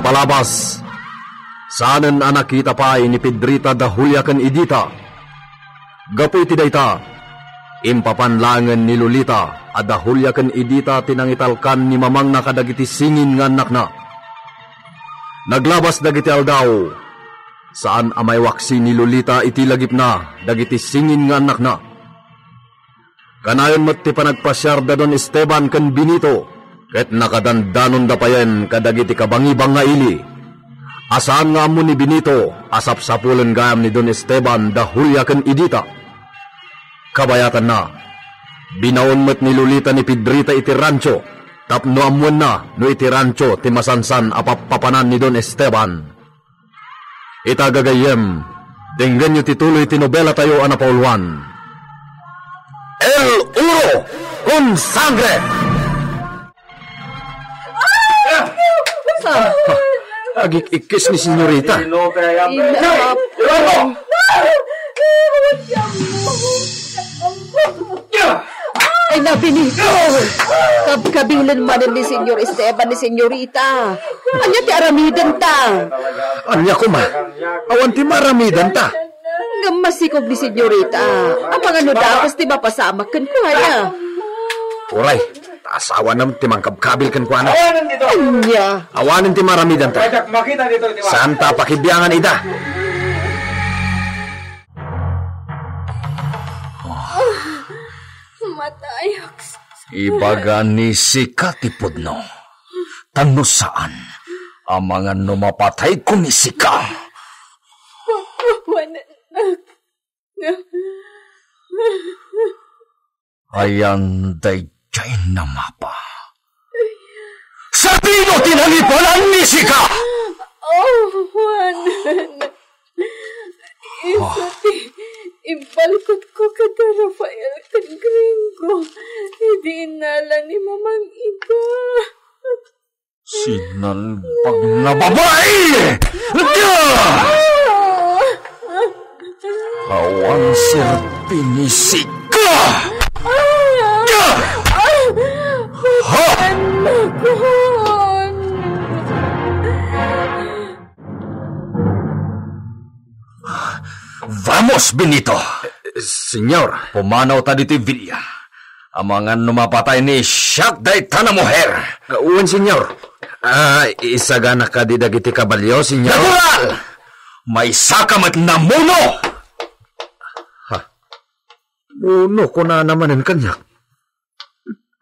Kapalabas, saanen anak kita pa ni Pedrita da Julia ken Idita. Gapoy ti dayta, impapanlangan ni Lolita at da Julia ken Idita tinangitalkan ni mamang na kadagiti singin nga anak na. Naglabas dagiti aldaw, saan amay waksi ni Lolita iti lagip na dagiti singin nga anak na. Kanayon mo't ti panagpasyar da Don Esteban ken Benito, ket nakadandanon da payen kadagiti kabangibang nga ili. Asaan nga mo ni Benito, asap-sapulen gayam ni Don Esteban da Julia ken Idita. Kabayatan na, binaon mo't ni Lolita ni Pedrita iti rancho, tapno amuan na no iti rancho ti masansan apapapanan ni Don Esteban. Itagagayem, dinggan nyo tituloy ti nobela tayo anapauluan. El Uro con Sangre! Agik-ikis ni senyorita. Ay na, Benito. Kabilan man ni Senyor Esteban ni senyorita. Anya ti aramidan ta. Anya ko ma. Awan ti maramidan ta. Ngamasikog ni senyorita. Ang mga nudakas ti mapasama kan ko haya. Uray, asawa naman ti mangkabkabil kan ko ana. Anya. Awanin ti maramidan ta. Saan ta pakibiyangan ida? Matayak. Ibaga ni Sika tipod no. Tano saan ang mga numapatay ko ni Sika? Ayan dayjay na mapa. Sa pino tinalipalan ni Sika? Juan. Ibalkot ko kada Rafael kan Gringo. Hindi inala ni Mamang Ida. Sinalpag na babae! Awan sirpi ni Sika! Vamos, Benito! Senyor, pumanaw ta dito Villa. Ang mga numapatay ni Siak day ta na muher. Uwan, senyor. Isagana ka di dagiti kabalyo, senyor. Natural! May sakamat na muno! Ha? Muno ko na namanin kanya.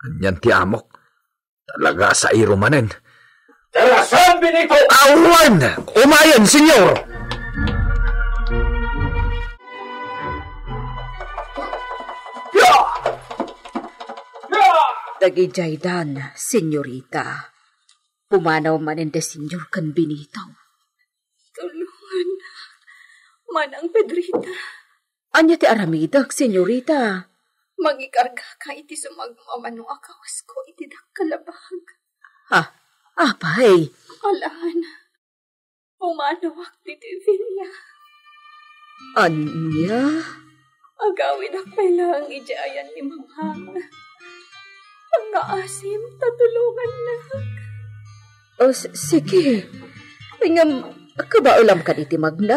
Kanyan ti amok. Talaga sa iro manin. Tarasan, Benito! Awan! Umayan, senyor! Dagijaydan, senyorita. Pumanaw manin de senyor kan Benito. Tulungan na. Manang Pedrita. Anya ti aramidak, senyorita. Magikarga ka iti sumagmamanong akawas ko iti dakkalabag. Apay. Alaan. Pumanawak diti Villa. Anya? Agawin akpay lang ijayan ni Mamang. Ang naasim, tatulungan na. Sige. Ngam, kabaulam ka iti magna.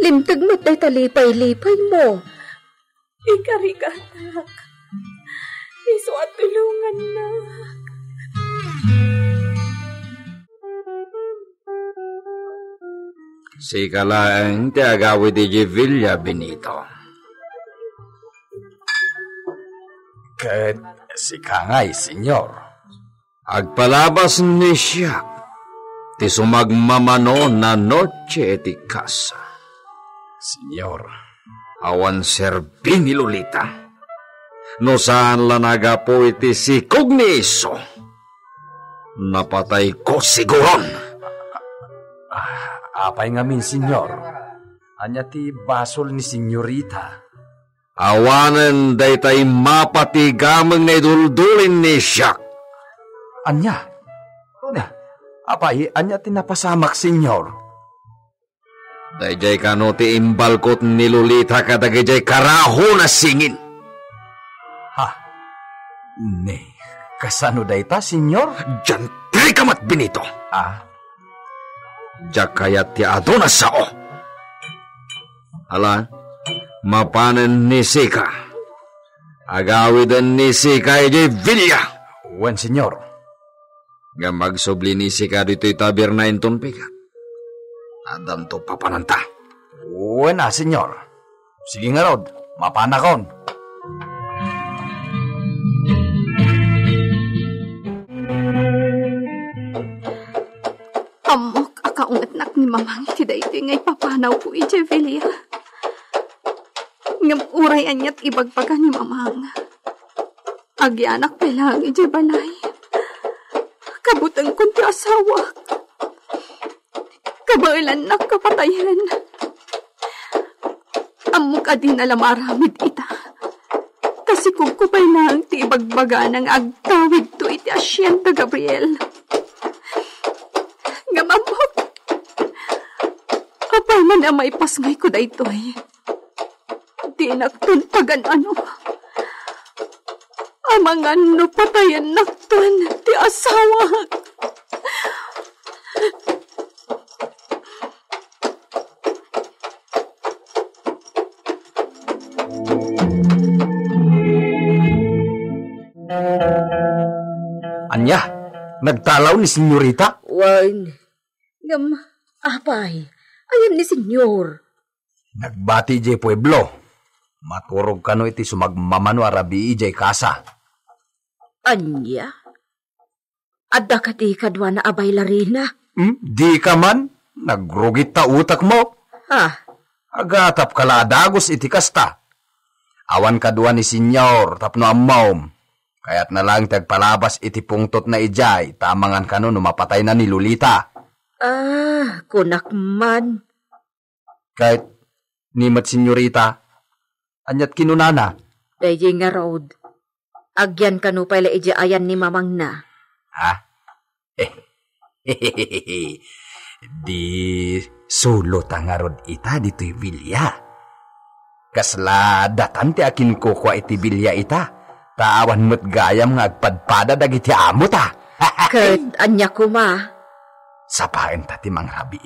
Limtag mo't day talipay-lipay mo. Ikarigatak. Iso at tulungan na. Sika lang ti agawid di Villa, Benito. Ket sika ngay, senyor. Agpalabas ni siya ti sumagmamano na noche ti casa. Senyor, awan serbi ni Lolita. No saan lanaga po iti sikog ni Iso. Napatay ko siguron. Apay ngamin, senyor. Anya ti basol ni senyorita. Awanan daytay mapatigamang na iduldulin ni Siak. Anya? Apay, anya ti napasamak, senyor. Dayjay kano ti imbalkot ni Lolita kadagayjay karaho na singin. Ne, kasano dayta, senyor? Diyan, trikamat Benito. Diyak kayat ti ato na sao. Ala, mapanan ni Sika. Agawidan ni Sika ijay Villa. Wen, senyor. Nga magsubli ni Sika dito'y taberna inton pikat. Adam to papananta. Wen senyor. Sige nga rod, mapanakon. Amok akaungatnak ni mamang ti daytoy ngay papanaw ko iti Villa. Ngam urayan niya't ibagpaga ni mamang. Agyanak pa lang iti balay. Kabutang kong ti asawa. Kabailan na kapatayan. Amok adin alam aramid ita. Kasi kung kupay lang ti ibagbaga ng agtawid to iti Asyenta Gabriel. Ngamamok. Apaman na maipasngay ko da ito'y. Di nagtuntagan ano. Amangan no patayan naktun ti asawa. Anya, nagtalaw ni senyorita? Wan. Ngam, apay. Ayan ni senyor. Nagbati jay pueblo. Maturog kano iti sumagmamano arabi ijay kasa. Anya? Adda ka di kadwa na abay larina? Di ka man? Nagrugit ta utak mo? Agatap kala dagos iti kasta. Awan kadwa ni senyor tapno ammawm. Kaya't na lang tagpalabas iti pungtot na ijay, tamangan kano no mapatay na ni Lolita. Kunak man. Kahit nimat senyorita, anyat kinunana. Dayjay nga road. Agyan kano pala ijay ayan ni mamang na. Di sulo tangarod ita dito'y Villa. Kasla datan ti akin kukwa iti Villa ita. Taawan mo't gayam nga agpadpada dagiti amo ta. Kurt, anya kuma. Sapain ta ti mangrabi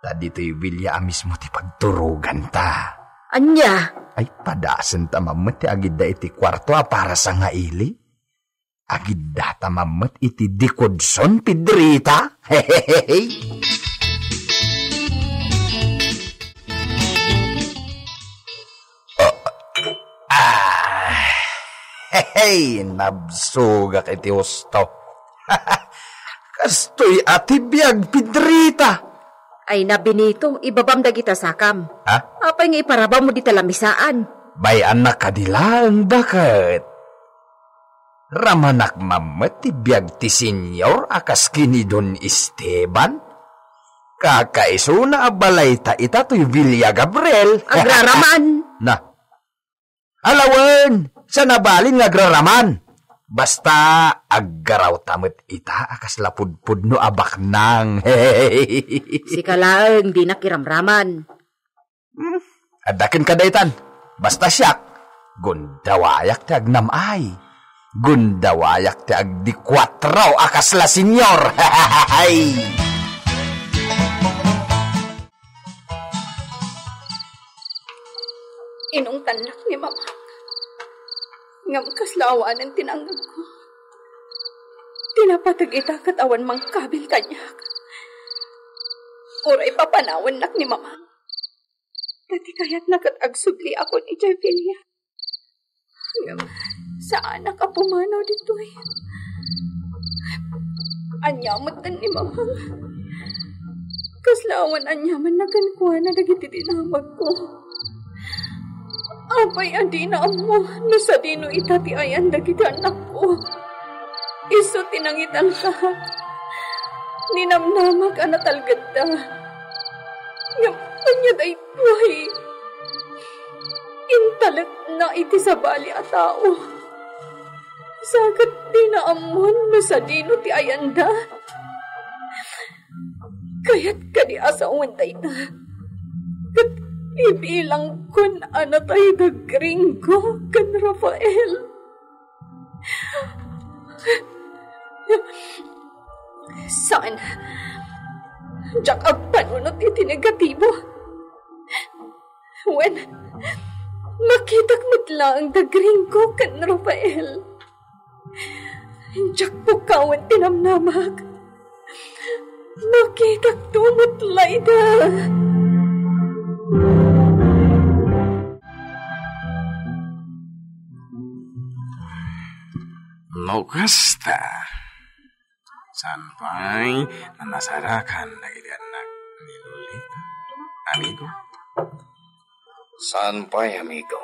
Ta dito'y Villa mismo ti pagturugan ta. Anya? Ay padasan ta mamet ti agidda iti kwarto para sa nga ili. Agidda ta mamet iti dikodson Pedrita. Hehehe. Hey, nabsugak iti husto. Kastoy ati biyag Pedrita. Ay nabinito, ibabam dagita sakam. Apay nga iparaba mo di talamisaan. Bay anak kadilang, bakit? Ramanak mamet ti biyag ti senyor akas kini Don Esteban. Kakaiso na abalay ta ita to'y Villa Gabriel. Agraraman. Na. Alawan! Sa nabalin nagraraman. Basta aggaraw tamit ita akas lapudpud no abak nang. Si kalaang di nakiramraman. Adakin kadaytan. Basta siyak. Gundawayak ti agnamay. Gundawayak ti agdikwatraw akas la senyor. Inong tanak ni mama. Ngam kaslawan ang tinanggag ko. Tinapatag ita katawan mang kabil kanyak. Oray papanawan nak ni mama. Dati kaya't nakatagsubli ako ni Javilia. Ngam, saan nakapumanaw dito eh. Anyamot na ni mama. Kaslawan anyaman nagankuha na dagiti dinamag ko. Apay adi na mo, no sa dino itati ayan dagiti anak ko. Iso tinangitan ka. Ninamnamag anatalgad da. Ngapan niya day buhay. Intalit na iti sa bali a tao. Sagat di na amon, no sa dino ti ayan da. Kaya't kadi asawan day da. Ibilang kun anatay da gringo kan Rafael. Jak ang panunot iti negatibo. When makitak mitla ang dagring ko kan Rafael. Jak po kawan tinamnamag. Makitak tumot layda. Lokasta. Sampai nanasarakan lagi anak ni Lolita. Amigo. Sampai, amigo.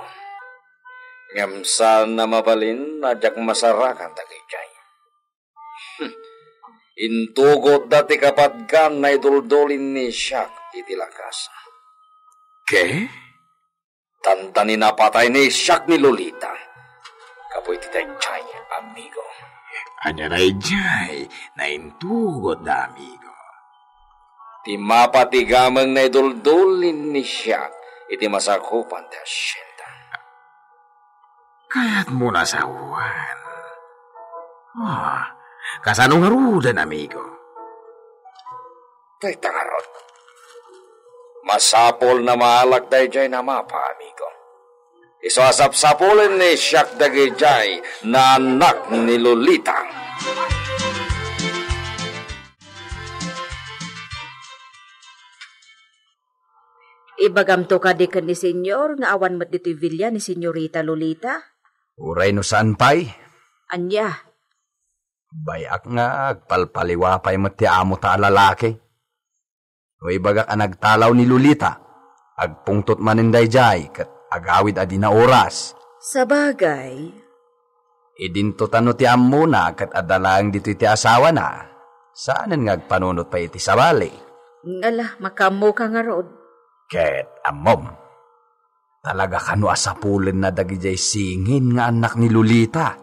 Ngamsal na mabalin, najak masarakan takijay. Intugot dati kapatgan na iduldolin ni Shaq iti lakasa. ¿Qué? Tantanin na patay ni Shaq ni Lolita. Kapoy ti Dayjay, amigo. Anya Dayjay, na intugot da, amigo. Ti mapatigamang na iduldolin ni Shaq iti masakupan ti asyenda. Kaya't mo nasawan. Oh, kasanong harudan, amigo? Tay tangarot. Masapol na maalak Dayjay na mapa, amigo. Isasap-sapulin ni Shaq Dagijay na anak ni Lolita. Ibagamto ka di ka ni senyor nga awan mat dito'y vilya ni senyorita Lolita? Uray no saan pa'y? Anya? Bayak nga, agpalpaliwapay mo ti amo ta lalaki. O ibagak ang nagtalaw ni Lolita, agpungtot manin Dayjay, kat agawid adi na oras. Sabagay. Idinto tano ti amo na, kat adalang dito iti asawa na. Saanan nga agpanunot pa iti sabali? Ngala, makamo ka nga rod. Ket amom, talaga kano asapulin na dagijay singin nga anak ni Lolita.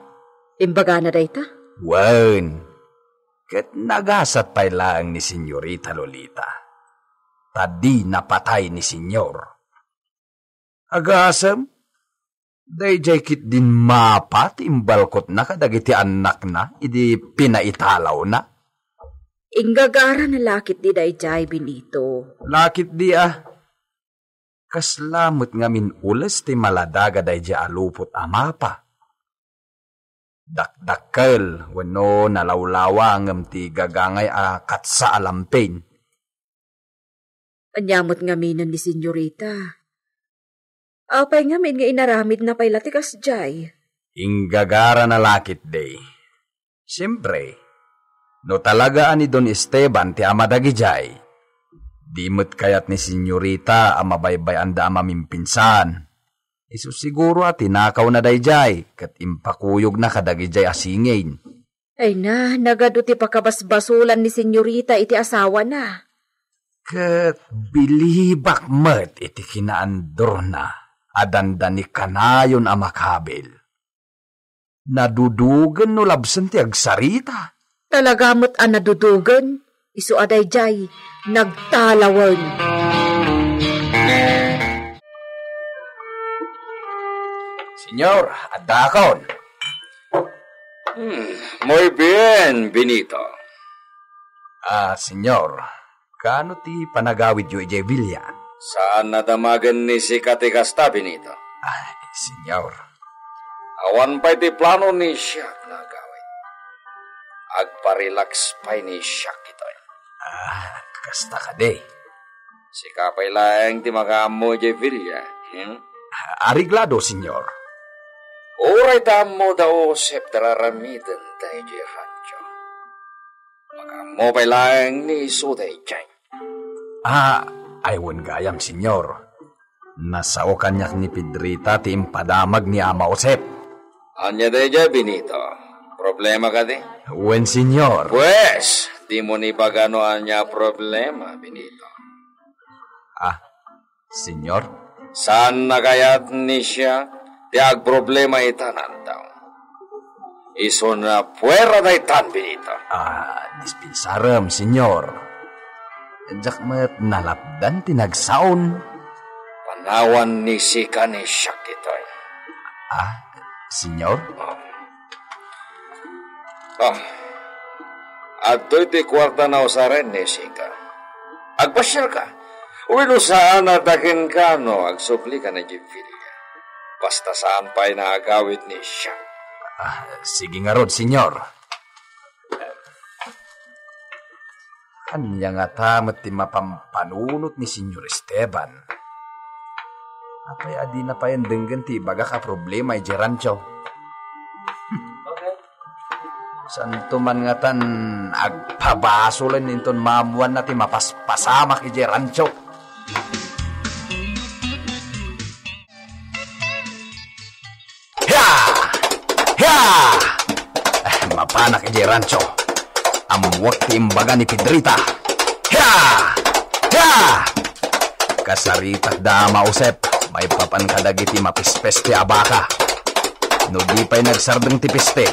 Imbaga na dayta? Wen, ket nagasat pa'y lang ni Senyorita Lolita. Tadi napatay ni senyor. Agasam, dayjay kit din mapat imbalkot na kadagiti anak na, idi pinaitalaw na. Inggagara na lakit di Dayjay Benito. Lakit di kaslamot nga minulas ti maladaga dayjay alupot amapa. Dakdakkel, wano nalawlawang ti gagangay katsa alampin. Anyamot nga minan ni senyorita. Apay nga min nga inaramid na pay latikas jay. Inggagara na lakit day. Siyempre, no talaga ani Don Esteban ti amadagi jay, dimot kayat ni senyorita amabaybay anda amamimpinsan. Isu siguro tinakaw na dayjay, kat impakuyog na kadagi jay asingin. Ay na, nagado ti pakabasbasulan ni senyorita iti asawa na. Kat bilibak met iti kinaandor na, adanda ni kanayon amakabil. Nadudugan no labsan ti agsarita. Talagamot nadudugan, isu aday jay, nagtalawan. Senyor, adakon. Muy bien, Benito. Senyor, kano ti panagawid yu ijay Villa? Saan nadamagan ni si Katikasta, Benito? Senyor. Awan pa'y ti plano ni Shaq na gawin. Agparelax pa'y ni Shaq ito. Kasta ka de. Si kapay lang ti makamo ijay Villa. Ariglado, senyor. Oray tamo daw sep tararamidan tayo di rancho. Makamo pa'y lang ni Suday Jay. Aywan gayam, senyor. Nasao kanyak ni Pedrita ti impadamag ni Ama Osep. Anya tayo Benito. Problema ka di? Wen, senyor. Pues, di mo ni bagano anya problema, Benito. Senyor? Saan na kaya't ni siya, tiag problema itanan daw. Iso na puwera na itan, Benito. Dispensaram, senyor. Diyak met nalapdan tinagsaon. Panawan ni Sika ni Shaq ito. Senyor? At ito'y ti kwarta na usaren ni Sika. Agpasyal ka. Uwino saan natakin ka, no? Agsupli ka na Jimfilia. Basta saan pa'y naagawit ni siya. Sige nga rod, senyor. Anya nga tamat ti mapampanunot ni Senyor Esteban. Apay adi na pa yan denggan ti baga ka problema ay Gerancho. Santo man nga tan agpabasulan ninton mamuan na ti mapaspasamak i Gerancho. Mapanak i Gerancho. Amuwak ti imbaga ni Pedrita. Kasarita dama usep. May papan kadagiti mapispes ti abaka. No di pa'y nagsardeng ti piste.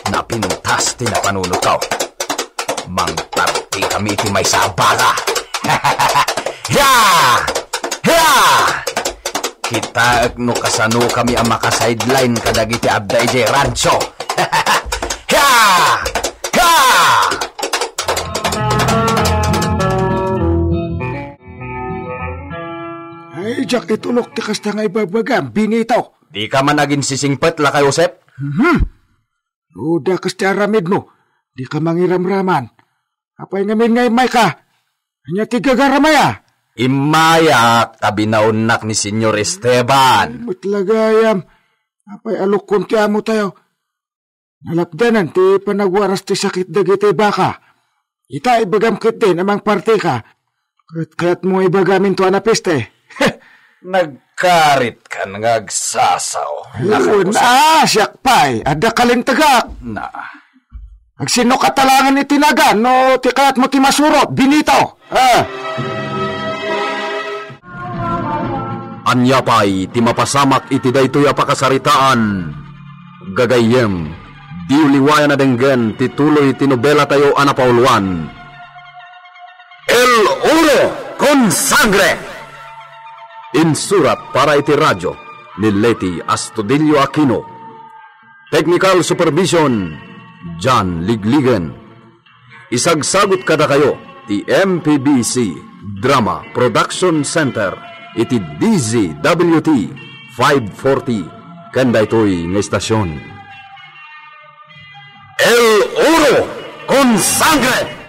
Napinuntas ti napanunukaw. Mangtarti kami ti may sabaka. Kita no kasano kami ang makasideline kadagiti abday jay rancho. Ay, Jack, itulok ti kasta nga ibabagam, binitaw. Di ka man naging sisingpet la kay Josep? Uda kasta aramid mo, di ka mangiramraman. Apay ngamin ngay may ka, hanya ti gagaramaya. Imaya, kabinaunak ni Senyor Esteban. Matlagayam, apay alukon kaya mo tayo. Nalapdanan ti panagwaras ti sakit dagiti baka. Ita ibagam kit din amang parte ka. Kaya't mo ibagamin to anapiste. Nagkarit ka ngagsasaw. Yun, siyak pa'y. Ada kalintagak. Na. Agsino katalangan itinagan, no ti kayat mo ti masurot, binito. Anya pa'y ti mapasamak iti daytoy apakasaritaan. Gagayem, di uliwayan na denggen ti tuloy ti nobela tayo anapauluan. El Oro con Sangre! Insurat para iti radyo ni Leti Astudillo Aquino. Technical Supervision, John Ligligan. Isagsagot kada kayo ti MPBC Drama Production Center iti DZWT 540 kanda ito'y ng estasyon. El Oro con Sangre!